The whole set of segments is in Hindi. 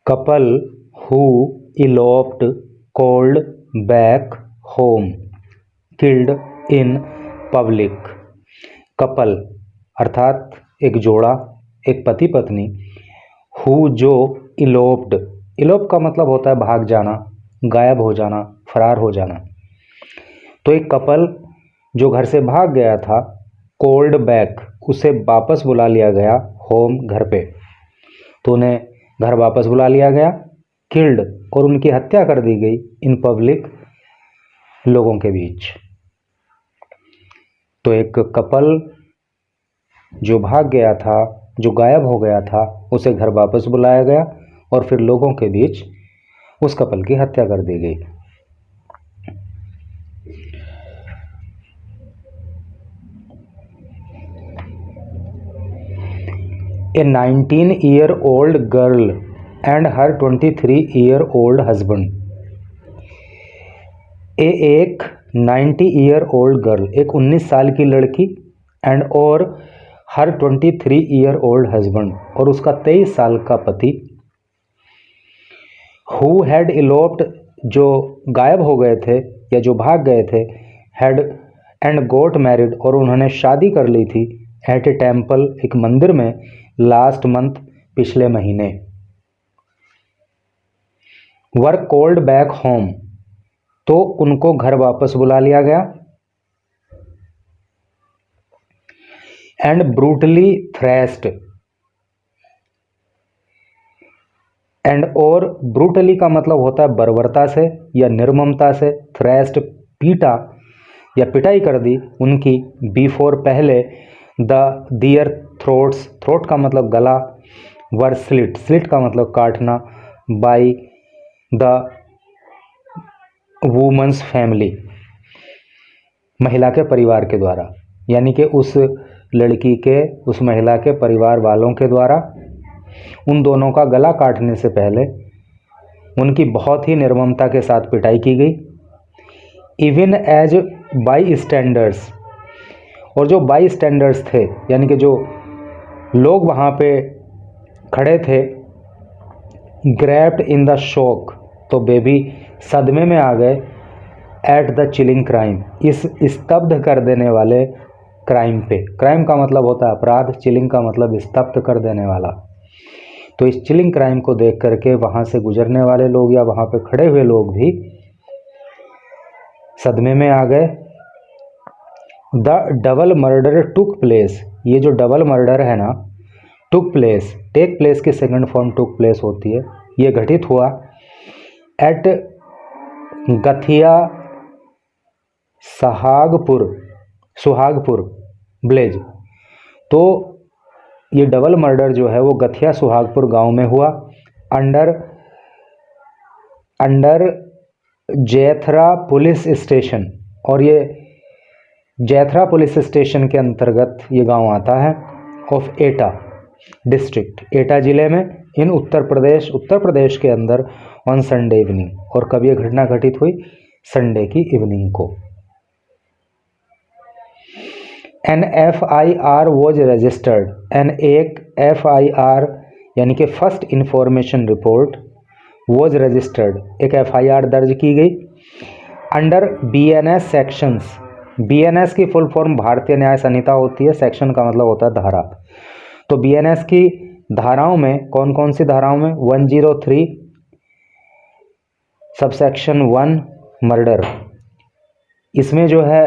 couple who eloped called back home killed in public। Couple अर्थात एक जोड़ा, एक पति पत्नी, हु जो इलोप्ड, इलोप का मतलब होता है भाग जाना, गायब हो जाना, फरार हो जाना। तो एक कपल जो घर से भाग गया था, कॉल्ड बैक, उसे वापस बुला लिया गया होम, घर पे। तो उन्हें घर वापस बुला लिया गया, किल्ड, और उनकी हत्या कर दी गई, इन पब्लिक, लोगों के बीच। तो एक कपल जो भाग गया था, जो गायब हो गया था, उसे घर वापस बुलाया गया और फिर लोगों के बीच उस कपल की हत्या कर दी गई। A 19-year-old girl and her 23-year-old husband। एक 90-year-old girl, एक 19 साल की लड़की, एंड और हर 23-year-old husband, और उसका 23 साल का पति, who had eloped, जो गायब हो गए थे या जो भाग गए थे, had and got married, और उन्होंने शादी कर ली थी, at a temple, एक मंदिर में, लास्ट मंथ, पिछले महीने। वर कॉल्ड बैक होम, तो उनको घर वापस बुला लिया गया। एंड ब्रूटली थ्रेस्ड, एंड और ब्रूटली का मतलब होता है बर्बरता से या निर्ममता से, थ्रेस्ड पीटा या पिटाई कर दी उनकी, बिफोर पहले, द दियर थ्रोट्स, थ्रोट का मतलब गला, वर स्लिट, स्लिट का मतलब काटना, बाई द वुमेन्स फैमिली, महिला के परिवार के द्वारा, यानी कि उस लड़की के, उस महिला के परिवार वालों के द्वारा उन दोनों का गला काटने से पहले उनकी बहुत ही निर्ममता के साथ पिटाई की गई। इवन एज बाई स्टैंडर्स, और जो बाई स्टैंडर्स थे, यानी कि जो लोग वहाँ पे खड़े थे, ग्रैप्ड इन द शॉक, तो बेबी सदमे में आ गए, एट द चिलिंग क्राइम, इस स्तब्ध कर देने वाले क्राइम पे। क्राइम का मतलब होता है अपराध, चिलिंग का मतलब स्तब्ध कर देने वाला। तो इस चिलिंग क्राइम को देख करके वहाँ से गुजरने वाले लोग या वहाँ पे खड़े हुए लोग भी सदमे में आ गए। The double murder took place, ये जो डबल मर्डर है ना, टुक प्लेस, टेक प्लेस की सेकंड फॉर्म टुक प्लेस होती है, ये घटित हुआ एट गथिया सुहागपुर विलेज। तो ये डबल मर्डर जो है वो गथिया सुहागपुर गांव में हुआ, अंडर जैथरा पुलिस स्टेशन, और ये जैथरा पुलिस स्टेशन के अंतर्गत ये गांव आता है, ऑफ एटा डिस्ट्रिक्ट, एटा जिले में, इन उत्तर प्रदेश के अंदर, ऑन संडे इवनिंग। और कब ये घटना घटित हुई? संडे की इवनिंग को। An FIR was registered, an एक FIR यानी कि first information report, was registered, एक FIR दर्ज की गई, अंडर BNS सेक्शंस। BNS की फुल फॉर्म भारतीय न्याय संहिता होती है, सेक्शन का मतलब होता है धारा। तो BNS की धाराओं में कौन कौन सी धाराओं में? 103 सबसेक्शन 1 मर्डर, इसमें जो है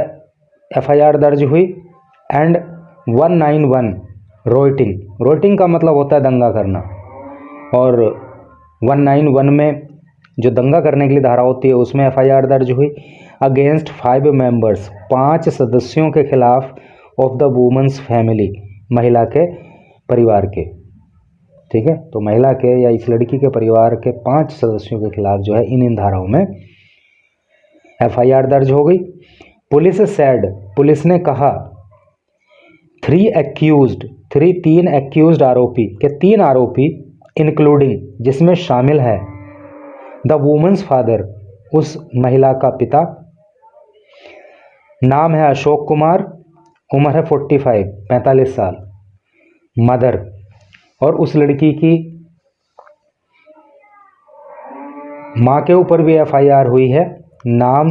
FIR दर्ज हुई। एंड 191 रोइटिंग, रोइटिंग का मतलब होता है दंगा करना, और 191 में जो दंगा करने के लिए धारा होती है उसमें FIR दर्ज हुई। अगेंस्ट 5 मेंबर्स, 5 सदस्यों के खिलाफ, ऑफ द वुमेन्स फैमिली, महिला के परिवार के, ठीक है। तो महिला के या इस लड़की के परिवार के 5 सदस्यों के खिलाफ जो है इन धाराओं में FIR दर्ज हो गई। पुलिस सेड, पुलिस ने कहा, 3 एक्यूज्ड आरोपी के 3 आरोपी, इंक्लूडिंग जिसमें शामिल है द वुमेन्स फादर, उस महिला का पिता, नाम है अशोक कुमार, उम्र है 45 साल, मदर, और उस लड़की की माँ के ऊपर भी एफआईआर हुई है। नाम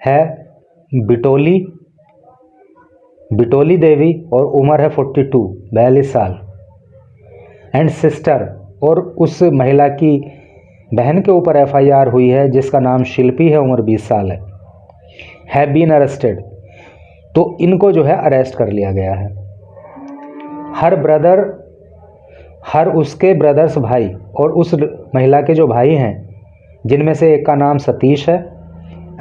है बिटोली देवी और उम्र है 42 साल। एंड सिस्टर, और उस महिला की बहन के ऊपर एफआईआर हुई है जिसका नाम शिल्पी है, उम्र 20 साल है बीन अरेस्टेड। तो इनको जो है अरेस्ट कर लिया गया है। हर उसके ब्रदर्स भाई और उस महिला के जो भाई हैं, जिनमें से एक का नाम सतीश है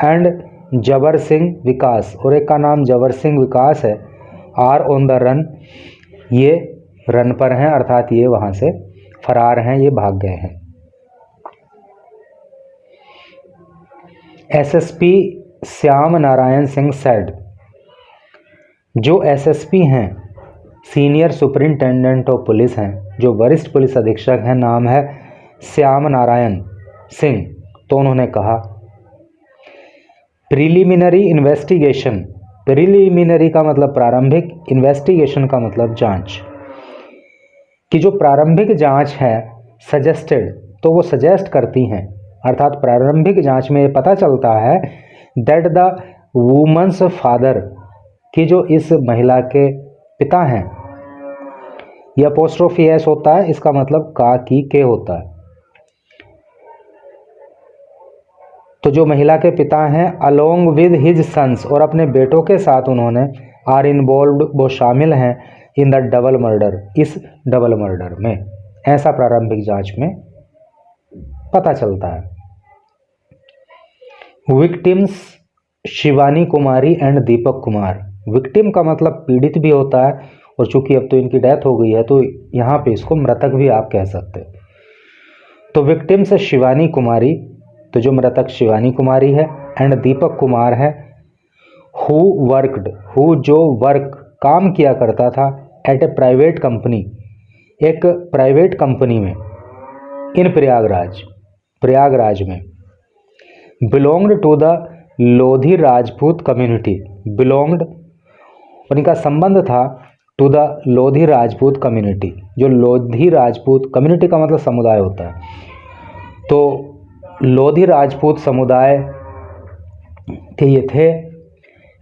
एंड जबर सिंह विकास, और एक का नाम जबर सिंह विकास है, आर ऑन द रन। ये रन पर हैं, अर्थात ये वहाँ से फरार हैं, ये भाग गए हैं। एसएसपी श्याम नारायण सिंह सेड, जो एसएसपी हैं, सीनियर सुपरिंटेंडेंट ऑफ पुलिस हैं, जो वरिष्ठ पुलिस अधीक्षक हैं, नाम है श्याम नारायण सिंह। तो उन्होंने कहा प्रिलिमिनरी इन्वेस्टिगेशन, प्रिलिमिनरी का मतलब प्रारंभिक, इन्वेस्टिगेशन का मतलब जांच, कि जो प्रारंभिक जांच है सजेस्टेड, तो वो सजेस्ट करती हैं, अर्थात प्रारंभिक जांच में ये पता चलता है दैट द वुमन्स फादर, कि जो इस महिला के पिता हैं, ये अपोस्ट्रोफी एस होता है, इसका मतलब का की के होता है। तो जो महिला के पिता हैं अलोंग विद हिज सन्स, और अपने बेटों के साथ उन्होंने आर इन्वॉल्व्ड, वो शामिल हैं इन द डबल मर्डर, इस डबल मर्डर में, ऐसा प्रारंभिक जांच में पता चलता है। Victims Shivani Kumari and Deepak Kumar, victim का मतलब पीड़ित भी होता है, और चूंकि अब तो इनकी डेथ हो गई है तो यहाँ पे इसको मृतक भी आप कह सकते हैं। तो विक्टिम्स शिवानी कुमारी, तो जो मृतक शिवानी कुमारी है, एंड दीपक कुमार है, हु वर्कड, हु जो वर्क काम किया करता था, एट ए प्राइवेट कंपनी, एक प्राइवेट कंपनी में, इन प्रयागराज में, belonged to the Lodhi Rajput community, belonged, उनका संबंध था to the Lodhi Rajput community, जो लोधी राजपूत कम्युनिटी का मतलब समुदाय होता है, तो लोधी राजपूत समुदाय के ये थे।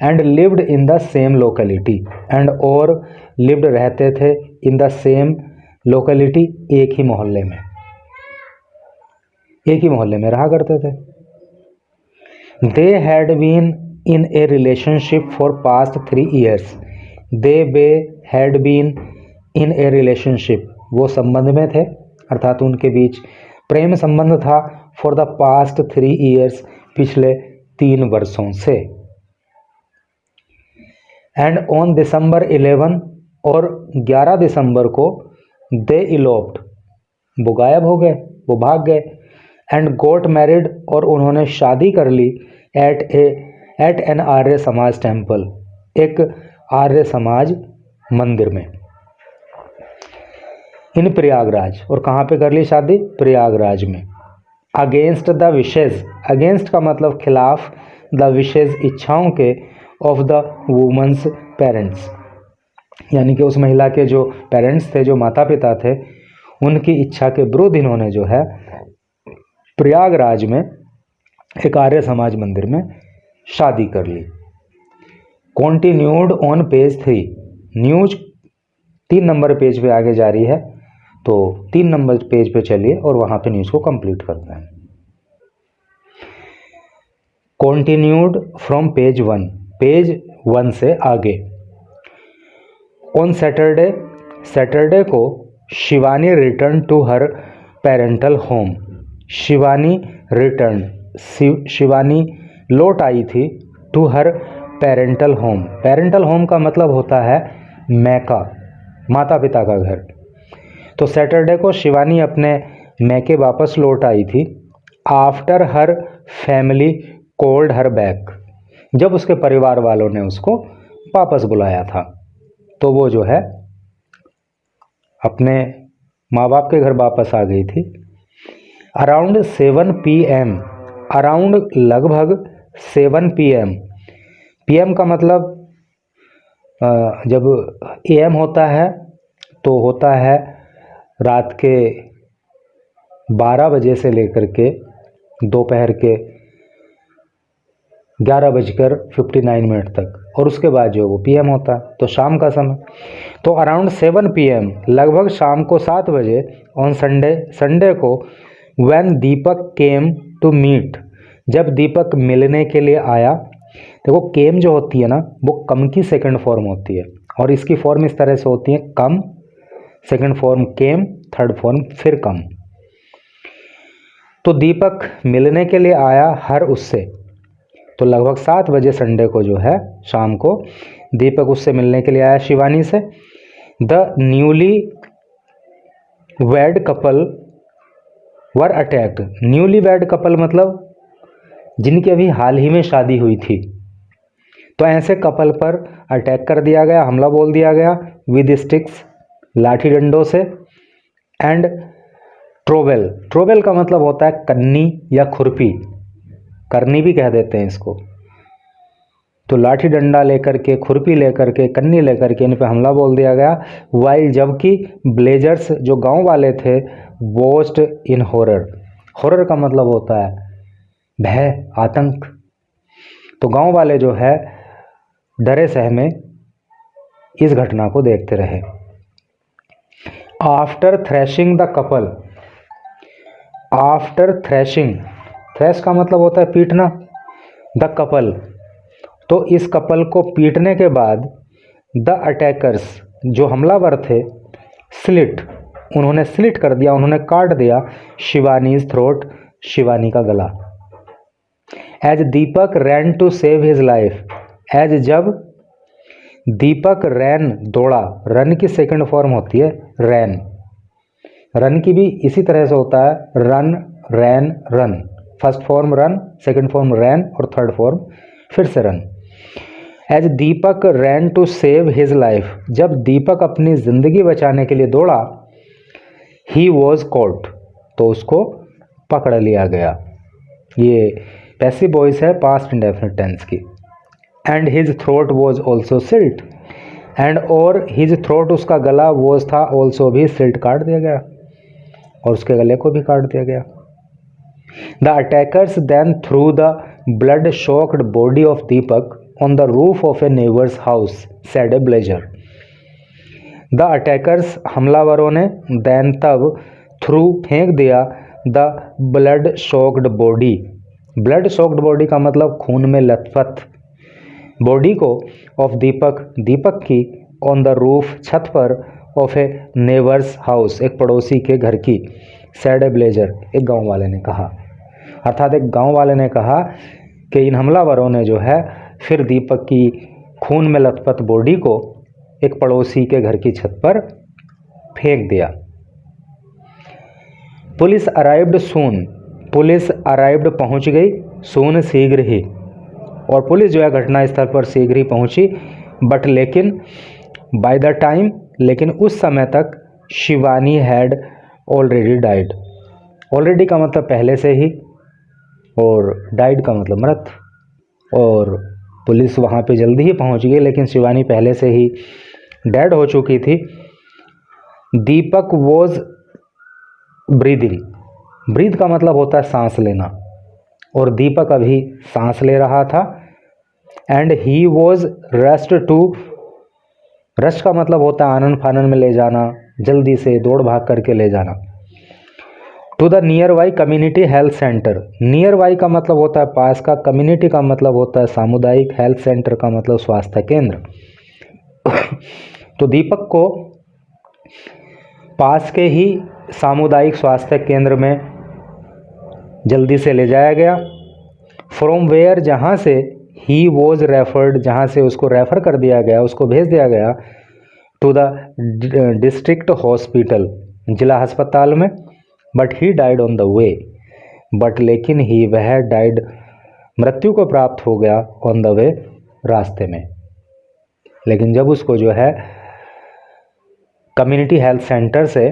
And lived in the same locality, and और लिव्ड रहते थे इन द सेम लोकेलिटी, एक ही मोहल्ले में रहा करते थे। They had been in a relationship for past 3 years, they had been in a relationship, वो संबंध में थे, अर्थात उनके बीच प्रेम संबंध था, फॉर द पास्ट 3 years, पिछले 3 वर्षों से। एंड ऑन December 11, और 11 दिसंबर को दे इलोप्ड, वो गायब हो गए, वो भाग गए। एंड गोट मैरिड, और उन्होंने शादी कर ली, eight N Arya Samaj temple, एक आर्य समाज मंदिर में, इन प्रयागराज। और कहाँ पे कर ली शादी? प्रयागराज में। अगेंस्ट द विशेज, अगेंस्ट का मतलब खिलाफ, द विशेज इच्छाओं के, ऑफ द वुमेन्स पेरेंट्स, यानी कि उस महिला के जो पेरेंट्स थे, जो माता पिता थे, उनकी इच्छा के विरुद्ध इन्होंने जो है प्रयागराज में एक आर्य समाज मंदिर में शादी कर ली। Continued on page 3, news 3 number page पे आगे जारी है, तो 3 नंबर पेज पे चलिए और वहाँ पे न्यूज़ को कंप्लीट करते हैं। कॉन्टिन्यूड फ्रॉम पेज 1, पेज 1 से आगे। ऑन सैटरडे को Shivani return to her parental home, Shivani लौट आई थी to her parental home. Parental home का मतलब होता है मैका, माता पिता का घर। तो सैटरडे को शिवानी अपने मैके वापस लौट आई थी। After her family called her back, जब उसके परिवार वालों ने उसको वापस बुलाया था, तो वो जो है अपने माँ बाप के घर वापस आ गई थी। अराउंड 7 PM, अराउंड लगभग 7 PM, PM का मतलब जब AM होता है तो होता है रात के 12 बजे से लेकर के दोपहर के 11:59 तक, और उसके बाद जो वो PM होता है, तो शाम का समय। तो अराउंड 7 PM, लगभग शाम को 7 बजे ऑन संडे को, when Deepak came to meet, जब दीपक मिलने के लिए आया। देखो केम जो होती है ना, वो कम की सेकंड फॉर्म होती है, और इसकी फॉर्म इस तरह से होती है, कम, सेकंड फॉर्म केम, थर्ड फॉर्म फिर कम। तो दीपक मिलने के लिए आया हर उससे, तो लगभग 7 बजे संडे को जो है शाम को दीपक उससे मिलने के लिए आया, शिवानी से। The newly wed couple were attacked. Newly wed couple मतलब जिनकी अभी हाल ही में शादी हुई थी, तो ऐसे कपल पर अटैक कर दिया गया, हमला बोल दिया गया, विद स्टिक्स, लाठी डंडों से, एंड ट्रोवेल। ट्रोवेल का मतलब होता है कन्नी या खुरपी, करनी भी कह देते हैं इसको। तो लाठी डंडा लेकर के, खुरपी लेकर के, कन्नी लेकर के इन पे हमला बोल दिया गया। वाइल, जबकि ब्लेजर्स जो गांव वाले थे, वॉच्ड इन हॉरर। हॉरर का मतलब होता है भय, आतंक। तो गांव वाले जो है डरे सहमे इस घटना को देखते रहे। After thrashing the couple, after thrashing, thrash का मतलब होता है पीटना, द कपल, तो इस कपल को पीटने के बाद द अटैकर्स, जो हमलावर थे, स्लिट, उन्होंने स्लिट कर दिया, उन्होंने काट दिया शिवानीज थ्रोट, शिवानी का गला। As Deepak ran to save his life, as जब दीपक रैन दौड़ा, रन की सेकंड फॉर्म होती है रैन, रन की भी इसी तरह से होता है, run, ran, run, first form run, second form ran, और थर्ड फॉर्म फिर से run. As Deepak ran to save his life, जब दीपक अपनी जिंदगी बचाने के लिए दौड़ा, ही वॉज कॉट, तो उसको पकड़ लिया गया। ये पैसिव वॉइस है पास्ट इंडेफिनिट टेंस की। And his throat was also silt, and और हिज थ्रोट, उसका गला, वॉज था, ऑल्सो भी, सिल्ट काट दिया गया, और उसके गले को भी काट दिया गया। The attackers then threw the blood soaked body of Deepak on the roof of a neighbour's house, set ablaze. The attackers, हमलावरों ने, देन तब, थ्रू फेंक दिया, the blood soaked body, blood soaked body का मतलब खून में लथपथ बॉडी को, ऑफ दीपक, दीपक की, ऑन द रूफ, छत पर, ऑफ ए नेबर्स हाउस, एक पड़ोसी के घर की, सैड ए ब्लेजर, एक गांव वाले ने कहा। अर्थात एक गांव वाले ने कहा कि इन हमलावरों ने जो है फिर दीपक की खून में लथपथ बॉडी को एक पड़ोसी के घर की छत पर फेंक दिया। पुलिस अराइव्ड सून, पुलिस अराइव्ड पहुंच गई, सून शीघ्र ही, और पुलिस जो है घटनास्थल पर शीघ्र ही पहुंची, बट लेकिन, बाय द टाइम, लेकिन उस समय तक, Shivani had already died. Already का मतलब पहले से ही, और डाइड का मतलब मृत, और पुलिस वहाँ पे जल्दी ही पहुँच गई, लेकिन शिवानी पहले से ही डेड हो चुकी थी। दीपक वॉज ब्रीदिंग, ब्रीद का मतलब होता है सांस लेना, और दीपक अभी सांस ले रहा था। And he was rushed to, rushed का मतलब होता है आनन फानन में ले जाना, जल्दी से दौड़ भाग करके ले जाना। To the nearby community health centre, nearby का मतलब होता है पास का, कम्युनिटी का मतलब होता है सामुदायिक, हेल्थ सेंटर का मतलब स्वास्थ्य केंद्र। तो दीपक को पास के ही सामुदायिक स्वास्थ्य केंद्र में जल्दी से ले जाया गया। फ्रॉम वेयर, जहाँ से, ही वॉज रेफर्ड, जहाँ से उसको रेफर कर दिया गया, उसको भेज दिया गया, टू द डिस्ट्रिक्ट हॉस्पिटल, जिला अस्पताल में। But he died on the way, but लेकिन ही, वह, डाइड, मृत्यु को प्राप्त हो गया, ऑन द वे, रास्ते में। लेकिन जब उसको जो है कम्युनिटी हेल्थ सेंटर से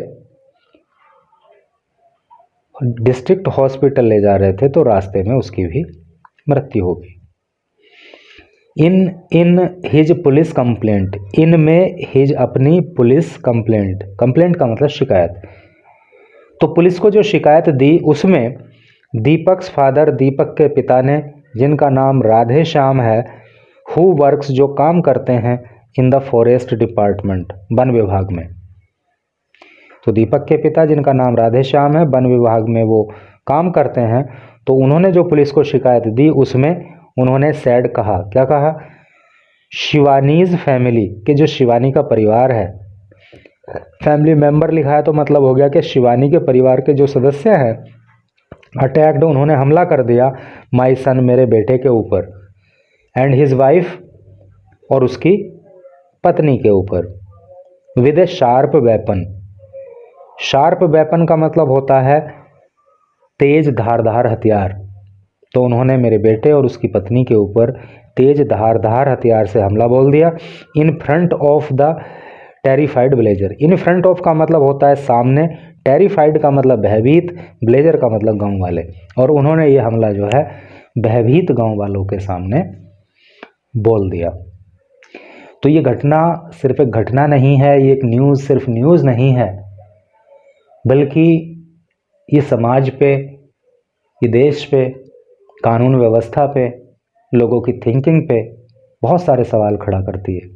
डिस्ट्रिक्ट हॉस्पिटल ले जा रहे थे, तो रास्ते में उसकी भी मृत्यु हो गई। इन हिज पुलिस कंप्लेंट, इन में हिज अपनी पुलिस कंप्लेंट, कंप्लेंट का मतलब शिकायत। तो पुलिस को जो शिकायत दी उसमें दीपक्स फादर, दीपक के पिता ने, जिनका नाम राधे श्याम है, हु वर्क्स, जो काम करते हैं, in the forest department, one विभाग में। तो दीपक के पिता जिनका नाम राधे श्याम है, वन विभाग में वो काम करते हैं। तो उन्होंने जो पुलिस को शिकायत दी उसमें उन्होंने सैड कहा, क्या कहा, शिवानीज फैमिली, कि जो शिवानी का परिवार है, फैमिली मेंबर लिखा है तो मतलब हो गया कि शिवानी के परिवार के जो सदस्य हैं, अटैक्ड, उन्होंने हमला कर दिया, माई सन, मेरे बेटे के ऊपर, एंड हिज वाइफ, और उसकी पत्नी के ऊपर, with A sharp weapon. Sharp weapon का मतलब होता है तेज धारदार हथियार। तो उन्होंने मेरे बेटे और उसकी पत्नी के ऊपर तेज धारदार हथियार से हमला बोल दिया, in front of the terrified villager. In front of का मतलब होता है सामने, टेरिफाइड का मतलब भयभीत, विलेजर का मतलब गांव वाले, और उन्होंने ये हमला जो है भयभीत गांव वालों के सामने बोल दिया। तो ये घटना सिर्फ एक घटना नहीं है, ये एक न्यूज़ सिर्फ न्यूज़ नहीं है, बल्कि ये समाज पे, ये देश पे, कानून व्यवस्था पे, लोगों की थिंकिंग पे बहुत सारे सवाल खड़ा करती है।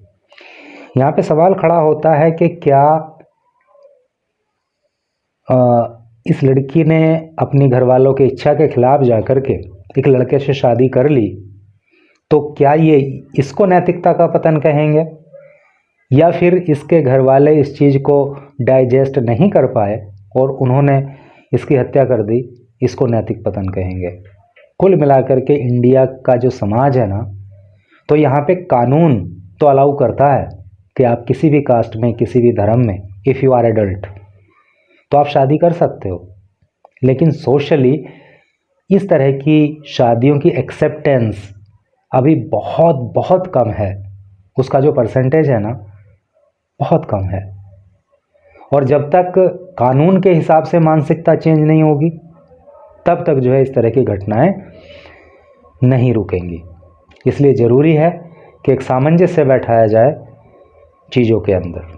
यहाँ पे सवाल खड़ा होता है कि क्या इस लड़की ने अपनी घरवालों की इच्छा के खिलाफ जाकर के एक लड़के से शादी कर ली, तो क्या ये इसको नैतिकता का पतन कहेंगे, या फिर इसके घर वाले इस चीज़ को डाइजेस्ट नहीं कर पाए और उन्होंने इसकी हत्या कर दी, इसको नैतिक पतन कहेंगे। कुल मिलाकर के इंडिया का जो समाज है ना, तो यहाँ पे कानून तो अलाउ करता है कि आप किसी भी कास्ट में, किसी भी धर्म में, इफ़ यू आर एडल्ट, तो आप शादी कर सकते हो, लेकिन सोशली इस तरह की शादियों की एक्सेप्टेंस अभी बहुत बहुत कम है। उसका जो परसेंटेज है ना, बहुत कम है। और जब तक कानून के हिसाब से मानसिकता चेंज नहीं होगी, तब तक जो है इस तरह की घटनाएं नहीं रुकेंगी। इसलिए ज़रूरी है कि एक सामंजस्य बैठाया जाए चीज़ों के अंदर।